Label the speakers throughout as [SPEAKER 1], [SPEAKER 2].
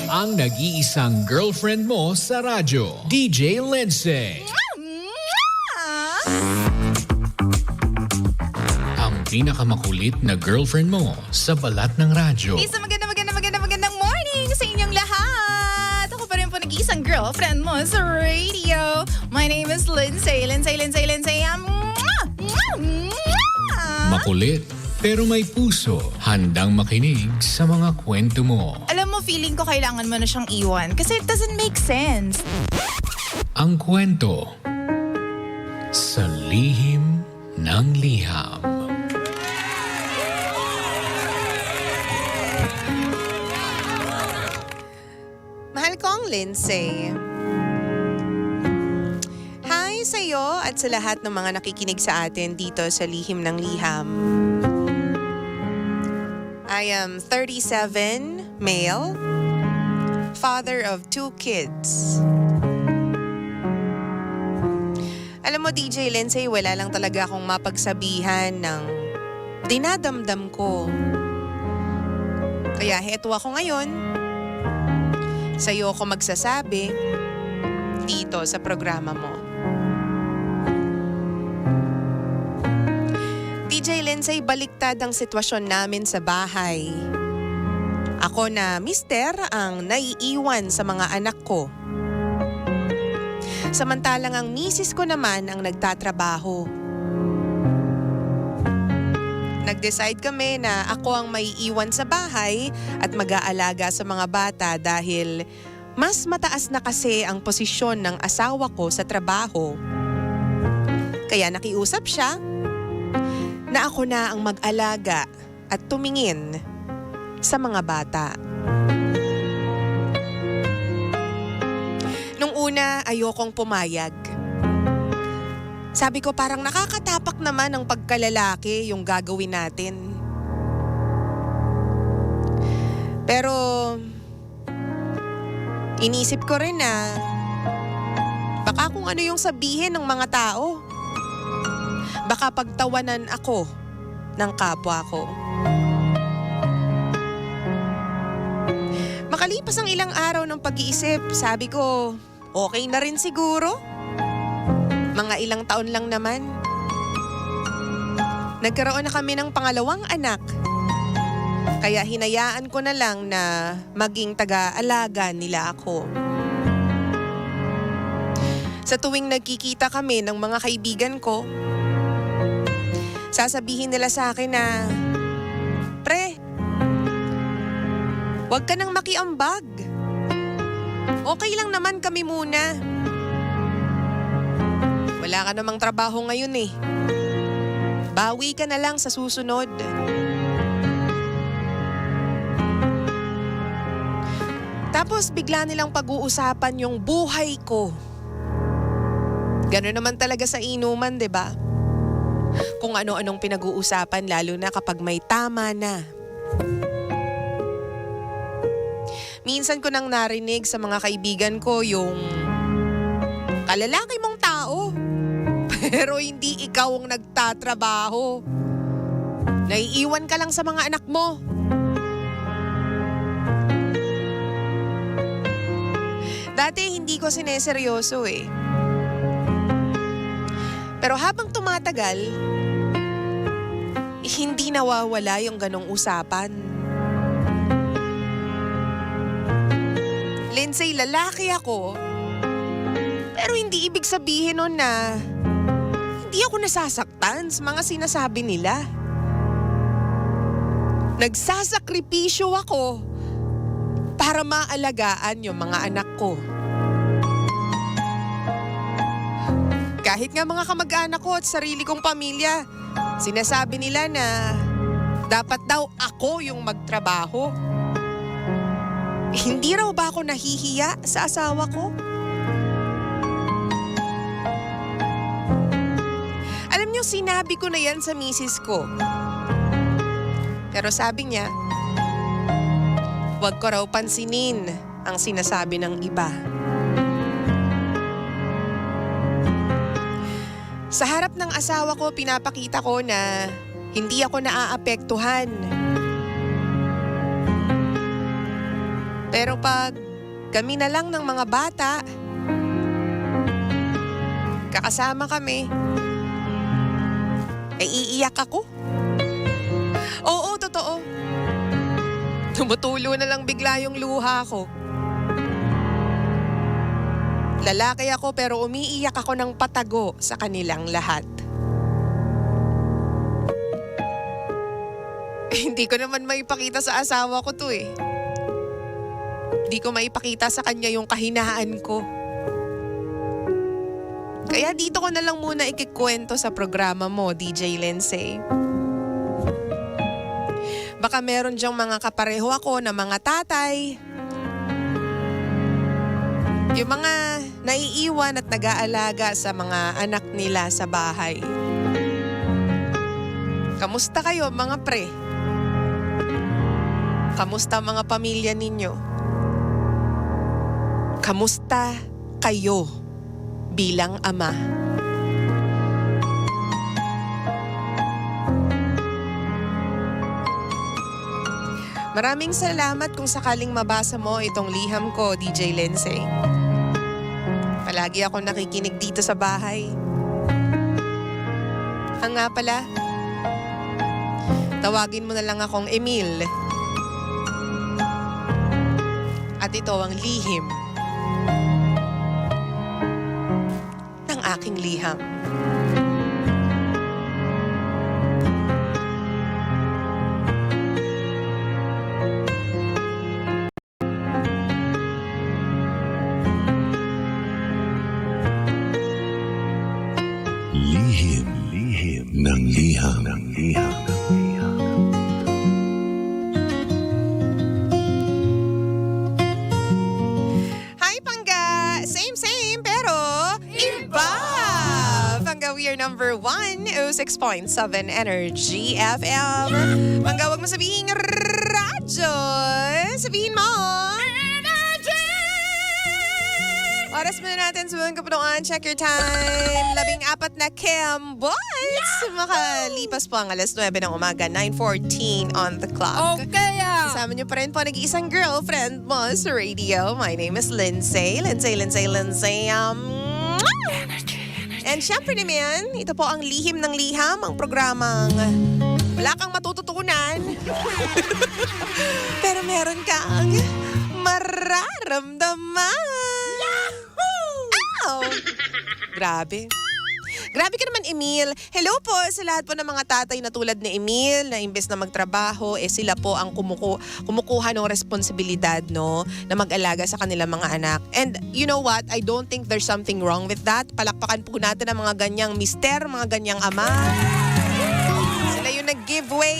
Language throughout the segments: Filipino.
[SPEAKER 1] Ang nag-iisang girlfriend mo sa radyo, DJ Lindsay. Ang pinakamakulit na girlfriend mo sa balat ng radyo.
[SPEAKER 2] Isang magandang morning sa inyong lahat. Ako pa rin po nag-iisang girlfriend mo sa radio. My name is Lindsay.
[SPEAKER 1] Makulit, pero may puso. Handang makinig sa mga kwento mo.
[SPEAKER 2] Alam mo, feeling ko kailangan mo na siyang iwan kasi it doesn't make sense.
[SPEAKER 1] Ang kwento sa lihim ng liham.
[SPEAKER 3] Mahal kong Lindsay. Hi sa'yo at sa lahat ng mga nakikinig sa atin dito sa Lihim ng Liham. I am 37, male, father of 2 kids. Alam mo DJ Lindsay, wala lang talaga akong mapagsabihan ng dinadamdam ko. Kaya heto ako ngayon. Sa'yo ako magsasabi dito sa programa mo. DJ Lindsay, baliktad ang sitwasyon namin sa bahay. Ako na mister ang naiiwan sa mga anak ko. Samantalang ang misis ko naman ang nagtatrabaho. Nag-decide kami na ako ang maiiwan sa bahay at mag-aalaga sa mga bata dahil mas mataas na kasi ang posisyon ng asawa ko sa trabaho. Kaya nakiusap siya na ako na ang mag-alaga at tumingin sa mga bata. Nung una, ayokong pumayag. Sabi ko parang nakakatapak naman ang pagkalalaki yung gagawin natin. Pero inisip ko rin na baka kung ano yung sabihin ng mga tao. Baka pagtawanan ako ng kapwa ko. Makalipas ang ilang araw ng pag-iisip, sabi ko, okay na rin siguro. Mga ilang taon lang naman. Nagkaroon na kami ng pangalawang anak. Kaya hinayaan ko na lang na maging taga-alaga nila ako. Sa tuwing nagkikita kami ng mga kaibigan ko, sasabihin nila sa akin na, "Pre, huwag ka nang makiambag. Okay lang naman kami muna. Wala ka namang trabaho ngayon eh. Bawi ka na lang sa susunod." Tapos bigla nilang pag-uusapan yung buhay ko. Gano'n naman talaga sa inuman, 'di ba? Kung ano-anong pinag-uusapan lalo na kapag may tama na. Minsan ko nang narinig sa mga kaibigan ko yung kalalaki mong tao, pero hindi ikaw ang nagtatrabaho. Naiiwan ka lang sa mga anak mo. Dati hindi ko sineseryoso eh. Pero habang tumatagal, hindi nawawala yung ganong usapan. Lindsay, lalaki ako. Pero hindi ibig sabihin nun na hindi ako nasasaktan sa mga sinasabi nila. Nagsasakripisyo ako para maalagaan yung mga anak ko. Kahit nga mga kamag-anak ko at sarili kong pamilya, sinasabi nila na dapat daw ako yung magtrabaho. Hindi raw ba ako nahihiya sa asawa ko? Alam niyo, sinabi ko na yan sa misis ko. Pero sabi niya, huwag ko raw pansinin ang sinasabi ng iba. Sa harap ng asawa ko, pinapakita ko na Hindi ako naaapektuhan. Pero pag kami na lang ng mga bata, kakasama kami, ay iiyak ako. Oo, totoo. Tumutulo na lang bigla yung luha ko. Lalaki ako pero umiiyak ako ng patago sa kanilang lahat. Hindi ko naman maipakita sa asawa ko to eh. Hindi ko maipakita sa kanya yung kahinaan ko. Kaya dito ko na lang muna ikikwento sa programa mo, DJ Lindsay. Baka meron diyang mga kapareho ako na mga tatay. Yung mga naiiwan at nag-aalaga sa mga anak nila sa bahay. Kamusta kayo mga pre? Kamusta mga pamilya ninyo? Kamusta kayo bilang ama? Maraming salamat kung sakaling mabasa mo itong liham ko, DJ Lindsay. Palagi ako nakikinig dito sa bahay. Nga pala, tawagin mo na lang akong Emil. At ito ang lihim ng aking liham.
[SPEAKER 4] Lihim ng liham.
[SPEAKER 3] Hi, Pangga! Same, pero iba! Pangga, we are number 106.7 Energy FM. Pangga, wag mo sabihin radyo. Sabihin mo. Oras muna natin sa mga kapunuan. Check your time. 14 na Boys. Makalipas po ang alas 9 ng umaga. 9:14 on the clock.
[SPEAKER 2] Okay
[SPEAKER 3] Kasama niyo pa rin po nag-iisang girlfriend mo sa radio. My name is Lindsay. Lindsay. And syempre naman, ito po ang lihim ng liham. Ang programang wala kang matututunan. Pero meron kang mararamdaman. Wow! Grabe. Grabe ka naman, Emil. Hello po sa lahat po ng mga tatay na tulad ni Emil na imbes na magtrabaho, sila po ang kumukuha ng responsibilidad, no, na mag-alaga sa kanilang mga anak. And you know what? I don't think there's something wrong with that. Palakpakan po natin ang mga ganyang mister, mga ganyang ama. Sila yung nag-giveaway.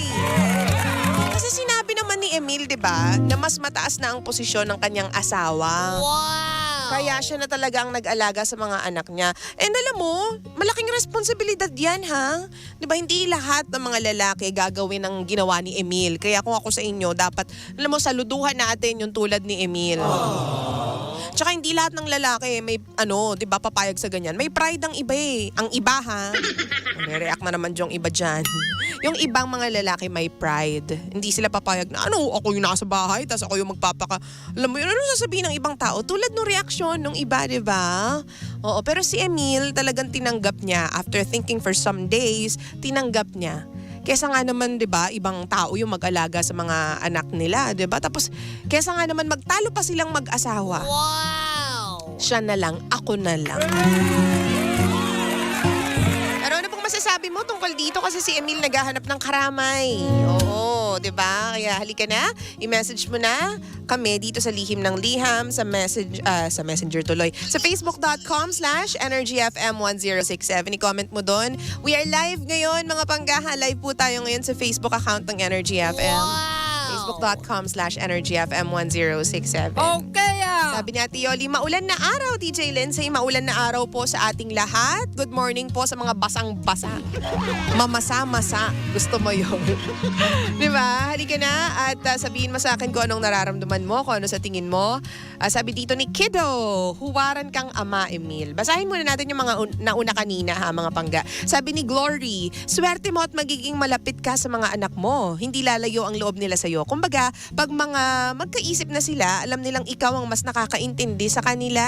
[SPEAKER 3] Kasi sinabi naman ni Emil, di ba, na mas mataas na ang posisyon ng kanyang asawa.
[SPEAKER 2] Wow!
[SPEAKER 3] Kaya siya na talaga ang nag-alaga sa mga anak niya. And alam mo, malaking responsibilidad yan, ha? Di ba, hindi lahat ng mga lalaki gagawin ang ginawa ni Emil. Kaya kung ako sa inyo, dapat, alam mo, saluduhan natin yung tulad ni Emil. Tsaka hindi lahat ng lalaki may, di ba, papayag sa ganyan. May pride ang iba eh. Ang iba, ha? May react na naman yung iba dyan. Yung ibang mga lalaki may pride. Hindi sila papayag na, ako yung nasa bahay, tas ako yung magpapaka... Alam mo yun, ano sasabihin ng ibang tao? Tulad ng reaksyon ng iba, di ba? Oo, pero si Emil talagang tinanggap niya. After thinking for some days, tinanggap niya. Kesa nga naman, di ba, ibang tao yung mag-alaga sa mga anak nila, di ba? Tapos, kesa nga naman magtalo pa silang mag-asawa.
[SPEAKER 2] Wow!
[SPEAKER 3] Siya na lang, ako na lang. Pero ano pong masasabi mo tungkol dito? Kasi si Emil naghahanap ng karamay. Oo, di ba? Kaya halika na, i-message mo na kami dito sa Lihim ng Liham, sa messenger tuloy. Sa facebook.com/energyfm1067. I-comment mo doon. We are live ngayon, mga panggaha. Live po tayo ngayon sa Facebook account ng Energy FM.
[SPEAKER 2] Wow!
[SPEAKER 3] facebook.com/energyfm1067.
[SPEAKER 2] Okay
[SPEAKER 3] Sabi ni Ate Yoli, maulan na araw, DJ Lindsay. Maulan na araw po sa ating lahat. Good morning po sa mga basang-basa. Mamasa-masa. Gusto mo yun? Di ba? Halika ka na at sabihin mo sa akin kung anong nararamdaman mo, kung ano sa tingin mo. Sabi dito ni Kiddo, huwaran kang ama, Emil. Basahin muna natin yung mga nauna kanina ha, mga pangga. Sabi ni Glory, swerte mo at magiging malapit ka sa mga anak mo. Hindi lalayo ang loob nila sa'yo. Kumbaga, pag mga magkaisip na sila, alam nilang ikaw ang mas nakakaintindi sa kanila.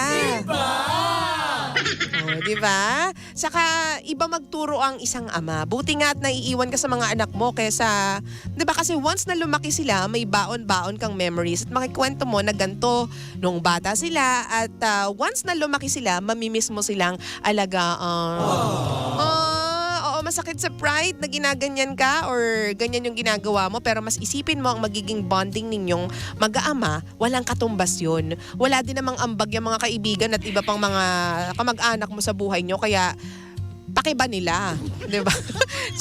[SPEAKER 3] Oh, di ba? Saka iba magturo ang isang ama. Buti nga at naiiwan ka sa mga anak mo kaysa, di ba? Kasi once na lumaki sila, may baon-baon kang memories at makikwento mo na ganito nung bata sila at once na lumaki sila, mamimiss mo silang alagaan. Oo, masakit sa pride na ginaganyan ka or ganyan yung ginagawa mo pero mas isipin mo ang magiging bonding ninyong mag-aama, walang katumbas yun. Wala din namang ambag yung mga kaibigan at iba pang mga kamag-anak mo sa buhay nyo kaya pakiba nila, di ba?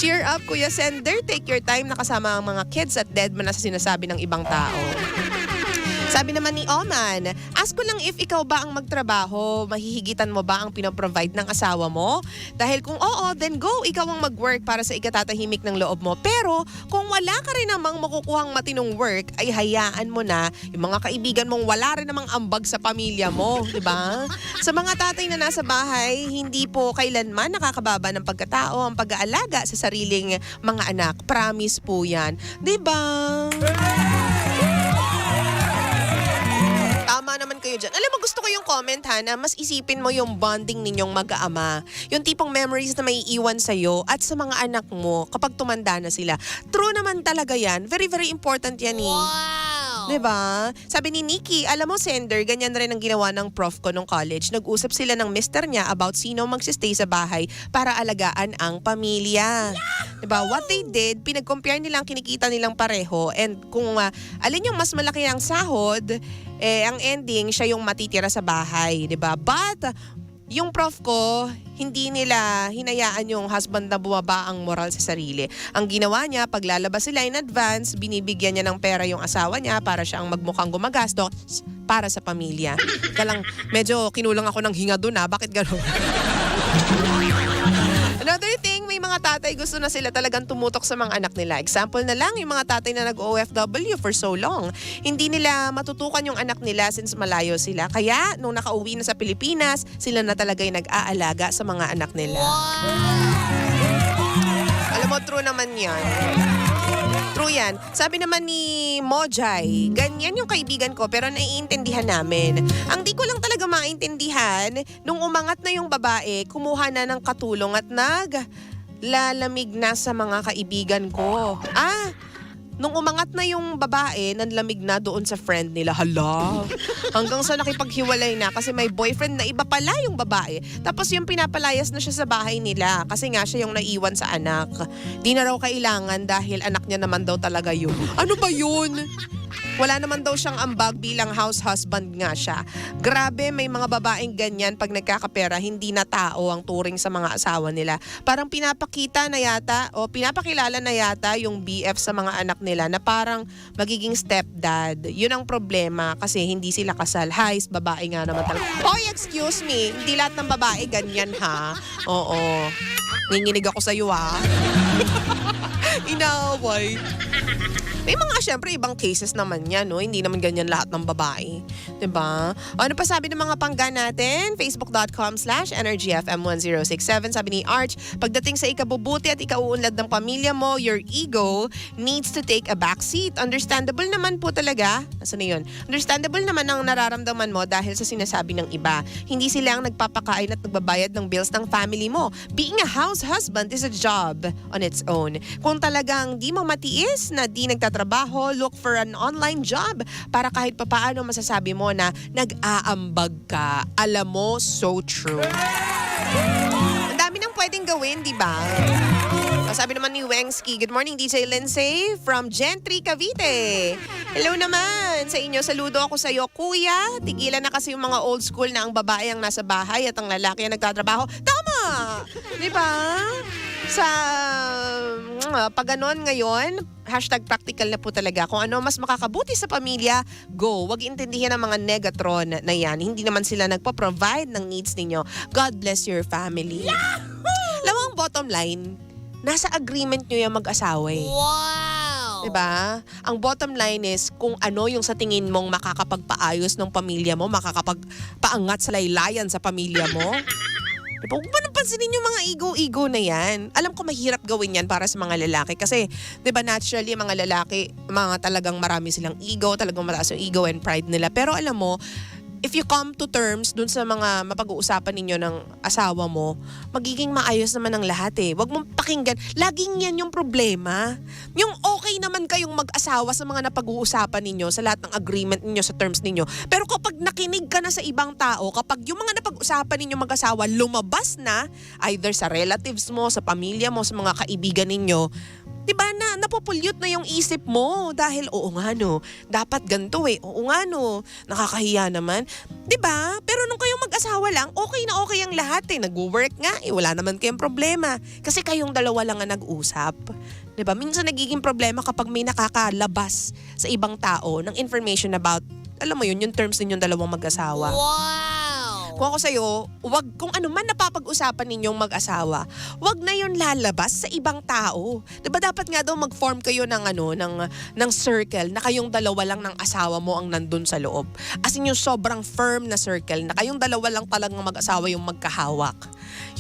[SPEAKER 3] Cheer up, Kuya Sender. Take your time nakasama ang mga kids at dead man na sa sinasabi ng ibang tao. Sabi naman ni Oman, ask ko lang if ikaw ba ang magtrabaho, mahihigitan mo ba ang pinoprovide ng asawa mo? Dahil kung oo, then go, ikaw ang mag-work para sa ikatatahimik ng loob mo. Pero kung wala ka rin namang makukuhang matinong work, ay hayaan mo na yung mga kaibigan mong wala rin namang ambag sa pamilya mo, di ba? Sa mga tatay na nasa bahay, hindi po kailanman nakakababa ng pagkatao ang pag-aalaga sa sariling mga anak. Promise po yan. Di ba? Tama naman kayo dyan. Alam mo, gusto ko yung comment ha, na mas isipin mo yung bonding ninyong mag-aama. Yung tipong memories na may iwan sa'yo at sa mga anak mo kapag tumanda na sila. True naman talaga yan. Very, very important yan eh. Wow! Diba? Sabi ni Nikki, alam mo, Sender, ganyan rin ang ginawa ng prof ko nung college. Nag-usap sila ng mister niya about sino magsistay sa bahay para alagaan ang pamilya. Diba? What they did, pinag-compare nilang kinikita nilang pareho and kung alin yung mas malaki ang sahod, ang ending, siya yung matitira sa bahay, di ba? But, yung prof ko, hindi nila hinayaan yung husband na bumaba ang moral sa sarili. Ang ginawa niya, paglalabas sila in advance, binibigyan niya ng pera yung asawa niya para siya ang magmukhang gumagastos para sa pamilya. Kaya lang, medyo kinulang ako ng hinga doon ha. Bakit gano'n? Another thing, may mga tatay gusto na sila talagang tumutok sa mga anak nila. Example na lang, yung mga tatay na nag-OFW for so long. Hindi nila matutukan yung anak nila since malayo sila. Kaya, nung nakauwi na sa Pilipinas, sila na talaga yung nag-aalaga sa mga anak nila. Alam mo, true naman yan. True yan. Sabi naman ni Mojay, ganyan yung kaibigan ko pero naiintindihan namin. Ang di ko lang talaga maintindihan, nung umangat na yung babae, kumuha na ng katulong at naglalamig na sa mga kaibigan ko. Nung umangat na yung babae, nanlamig na doon sa friend nila. Hala! Hanggang sa nakipaghiwalay na kasi may boyfriend na iba pala yung babae. Tapos yung pinapalayas na siya sa bahay nila kasi nga siya yung naiwan sa anak. Di na raw kailangan dahil anak niya naman daw talaga yun. Ano ba yun? Wala naman daw siyang ambag bilang house husband nga siya. Grabe, may mga babaeng ganyan pag nagkakapera, hindi na tao ang turing sa mga asawa nila. Parang pinapakita na yata o pinapakilala na yata yung BF sa mga anak nila na parang magiging stepdad. Yun ang problema kasi hindi sila kasal. Hays, babae nga naman talaga. Hoy, excuse me, hindi lahat ng babae ganyan ha. Oo. Nginginig ako sa'yo ha. Inaway. May mga syempre ibang cases naman yan, no? Hindi naman ganyan lahat ng babae. 'Di ba? Ano pa sabi ng mga pangga natin? Facebook.com/EnergyFM1067. Sabi ni Arch, pagdating sa ikabubuti at ikauunlad ng pamilya mo, your ego needs to take a back seat. Understandable naman po talaga. Nasaan na yun? Understandable naman ang nararamdaman mo dahil sa sinasabi ng iba. Hindi sila ang nagpapakain at nagbabayad ng bills ng family mo. Being a house husband is a job on its own. Kung talagang di mo matiis na di nagtatrabaho, look for an online job para kahit papaano masasabi mo na nag-aambag ka. Alam mo, so true. Ang dami nang pwedeng gawin, di ba? Sabi naman ni Wengski, good morning DJ Lindsay from Gentry, Cavite. Hello naman sa inyo. Saludo ako sa iyo, kuya. Tigilan na kasi yung mga old school na ang babae ang nasa bahay at ang lalaki ang nagtatrabaho. Tama! Di ba? Sa pag ganon ngayon, #practical na po talaga. Kung ano mas makakabuti sa pamilya, go. Huwag intindihin ang mga negatron na yan. Hindi naman sila nagpo-provide ng needs ninyo. God bless your family. Yahoo! Alam mo ang bottom line, nasa agreement nyo yung mag-asawa eh. Wow! 'Diba? Ang bottom line is kung ano yung sa tingin mong makakapagpaayos ng pamilya mo, makakapagpaangat sa laylayan sa pamilya mo. Diba? Huwag ba napansinin yung mga ego-ego na yan? Alam ko mahirap gawin yan para sa mga lalaki kasi, diba naturally, mga lalaki, mga talagang marami silang ego, talagang mataas yung ego and pride nila. Pero alam mo, if you come to terms dun sa mga mapag-uusapan ninyo ng asawa mo, magiging maayos naman ang lahat eh. Huwag mong pakinggan. Laging yan yung problema. Yung okay naman kayong mag-asawa sa mga napag-uusapan ninyo, sa lahat ng agreement ninyo, sa terms ninyo. Pero kapag nakinig ka na sa ibang tao, kapag yung mga napag-usapan ninyo mag-asawa lumabas na, either sa relatives mo, sa pamilya mo, sa mga kaibigan ninyo, diba na napopollute na yung isip mo dahil oo nga no, dapat ganito eh, oo nga no, nakakahiya naman. Diba? Pero nung kayong mag-asawa lang, okay na okay ang lahat eh. Nag-work nga eh, wala naman kayong problema. Kasi kayong dalawa lang ang nag-usap. Diba? Minsan nagiging problema kapag may nakakalabas sa ibang tao ng information about, alam mo yun, yung terms ninyong dalawang mag-asawa. Kung ako sa'yo, wag, kung ano man napapag-usapan ninyong mag-asawa, wag na yun lalabas sa ibang tao. Diba dapat nga daw mag-form kayo ng circle na kayong dalawa lang ng asawa mo ang nandun sa loob. As in yung sobrang firm na circle na kayong dalawa lang talagang mag-asawa yung magkahawak.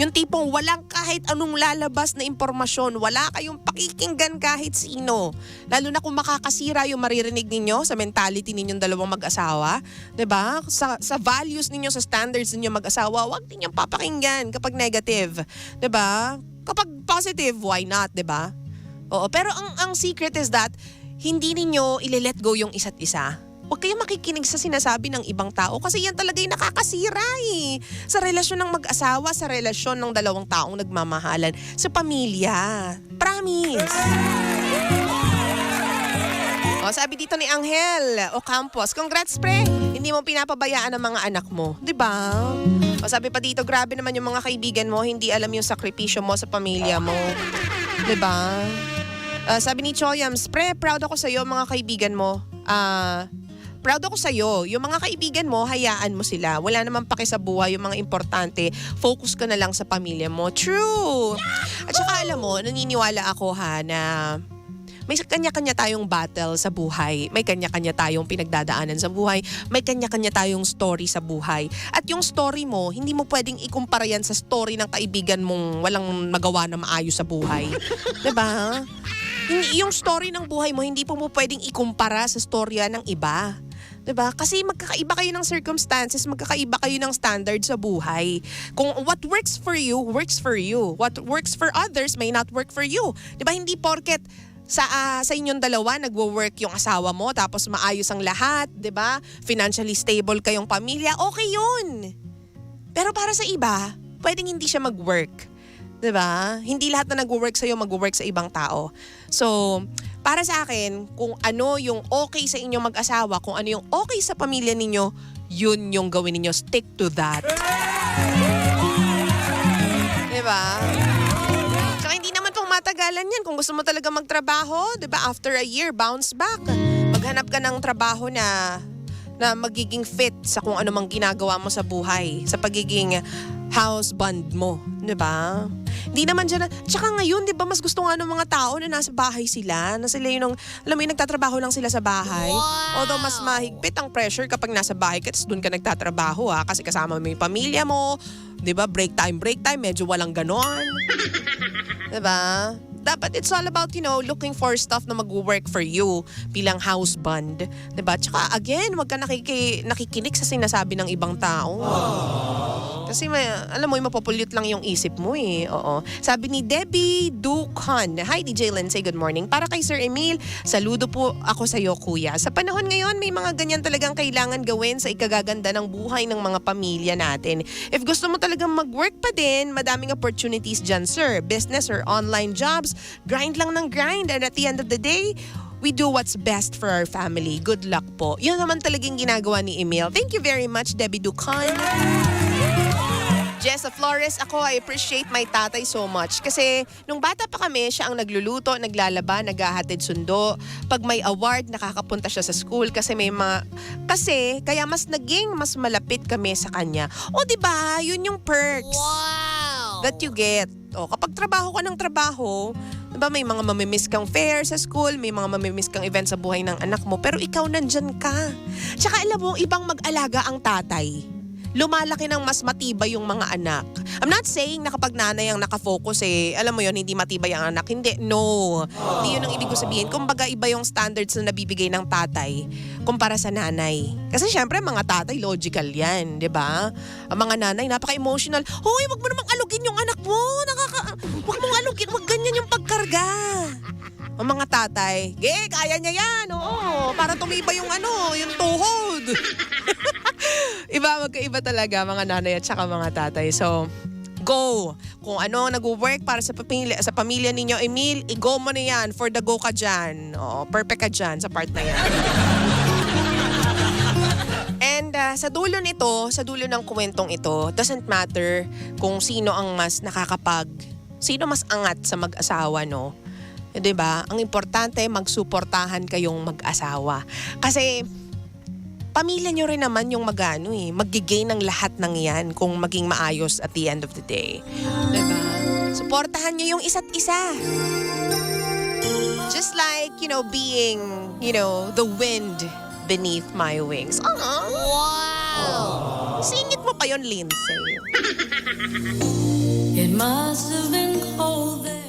[SPEAKER 3] Yung tipong walang kahit anong lalabas na impormasyon, wala kayong pakikinggan kahit sino. Lalo na kung makakasira yung maririnig ninyo sa mentality ninyong dalawang mag-asawa. Diba? Sa values ninyo, sa standards ninyo mag-asawa, wag ninyong papakinggan kapag negative. Diba? Kapag positive, why not? Diba? Oo, pero ang secret is that hindi ninyo ile-let go yung isa't isa. Huwag kayong makikinig sa sinasabi ng ibang tao kasi yan talaga yung nakakasira eh. Sa relasyon ng mag-asawa, sa relasyon ng dalawang taong nagmamahalan, sa pamilya. Promise! O, sabi dito ni Angel Ocampos, congrats pre! Hindi mo pinapabayaan ang mga anak mo. Diba? O, sabi pa dito, grabe naman yung mga kaibigan mo, hindi alam yung sakripisyo mo sa pamilya mo. Diba? Sabi ni Choyams, pre, proud ako sa'yo mga kaibigan mo. Proud ako sa'yo. Yung mga kaibigan mo, hayaan mo sila. Wala naman paki sa buhay. Yung mga importante, focus ka na lang sa pamilya mo. True! At saka alam mo, naniniwala ako na may kanya-kanya tayong battle sa buhay. May kanya-kanya tayong pinagdadaanan sa buhay. May kanya-kanya tayong story sa buhay. At yung story mo, hindi mo pwedeng ikumpara yan sa story ng kaibigan mong walang magawa na maayos sa buhay. Diba? Yung story ng buhay mo, hindi po mo pwedeng ikumpara sa storya ng iba. Diba? Kasi magkakaiba kayo ng circumstances, magkakaiba kayo ng standard sa buhay. Kung what works for you, works for you. What works for others may not work for you. Diba? Hindi porket sa inyong dalawa nagwo-work yung asawa mo tapos maayos ang lahat, 'di ba? Financially stable kayong pamilya, okay 'yun. Pero para sa iba, pwedeng hindi siya mag-work. 'Di ba? Hindi lahat na nagwo-work sa iyo magwo-work sa ibang tao. So, para sa akin, kung ano yung okay sa inyong mag-asawa, kung ano yung okay sa pamilya ninyo, yun yung gawin ninyo. Stick to that. 'Di ba? Hindi naman pong matagalan yan. Kung gusto mo talaga magtrabaho, 'di ba? After a year, bounce back. Maghanap ka ng trabaho na magiging fit sa kung ano mang ginagawa mo sa buhay, sa pagiging husband mo, 'di ba? Hindi naman dyan, tsaka ngayon, 'di ba, mas gusto nga ng mga tao na nasa bahay sila, na sila yung, alam mo yung nagtatrabaho lang sila sa bahay. Wow. Although mas mahigpit ang pressure kapag nasa bahay ka, doon ka nagtatrabaho kasi kasama mo yung pamilya mo, 'di ba? Break time, medyo walang ganon. Diba? Dapat it's all about, looking for stuff na mag-work for you bilang husband. Diba? Tsaka again, wag ka nakikinig sa sinasabi ng ibang tao. Kasi alam mo, mapopollute lang yung isip mo eh. Oo. Sabi ni Debbie Ducan, hi DJ Lindsay, good morning. Para kay Sir Emil, saludo po ako sa iyo kuya. Sa panahon ngayon, may mga ganyan talagang kailangan gawin sa ikagaganda ng buhay ng mga pamilya natin. If gusto mo talagang mag-work pa din, madaming opportunities dyan sir. Business or online jobs, grind lang ng grind. And at the end of the day, we do what's best for our family. Good luck po. Yun naman talagang ginagawa ni Emil. Thank you very much, Debbie Ducan. Jessa Flores, ako I appreciate my tatay so much. Kasi nung bata pa kami, siya ang nagluluto, naglalaba, naghahatid sundo. Pag may award, nakakapunta siya sa school kasi kaya mas malapit kami sa kanya. O diba, yun yung perks that you get. O, kapag trabaho ka ng trabaho, Diba may mga mamimiss kang fair sa school, may mga mamimiss kang event sa buhay ng anak mo, pero ikaw nandyan ka. Tsaka alam mo, ibang mag-alaga ang tatay. Lumalaki ng mas matibay yung mga anak. I'm not saying na kapag nanay ang nakafocus alam mo yun, hindi matibay ang anak. Hindi, no. Hindi yun ang ibig ko sabihin. Kumbaga iba yung standards na nabibigay ng tatay kumpara sa nanay. Kasi syempre mga tatay, logical yan, di ba? Ang mga nanay, napaka-emotional. Hoy, wag mo namang alugin yung anak mo. Wag mong alugin, wag ganyan yung pagkarga. Ang mga tatay, kaya niya yan. Oo, para tumibay yung yung tuhod. Magkaiba talaga mga nanay at saka mga tatay. So, go. Kung ano nag-work para sa pamilya ninyo, Emil, i-go mo na yan. For the go ka dyan. Oo, perfect ka dyan sa part na yan. And sa dulo ng kwentong ito, doesn't matter kung sino ang mas sino mas angat sa mag-asawa, no? 'Di ba? Ang importante, magsuportahan kayong mag-asawa. Kasi pamilya nyo rin naman yung mag-gain ng lahat ng yan kung maging maayos at the end of the day. Diba? Suportahan nyo yung isa't isa. Just like, being, the wind beneath my wings. Wow! Singit mo pa yon, Lindsay.
[SPEAKER 5] It must have been cold there.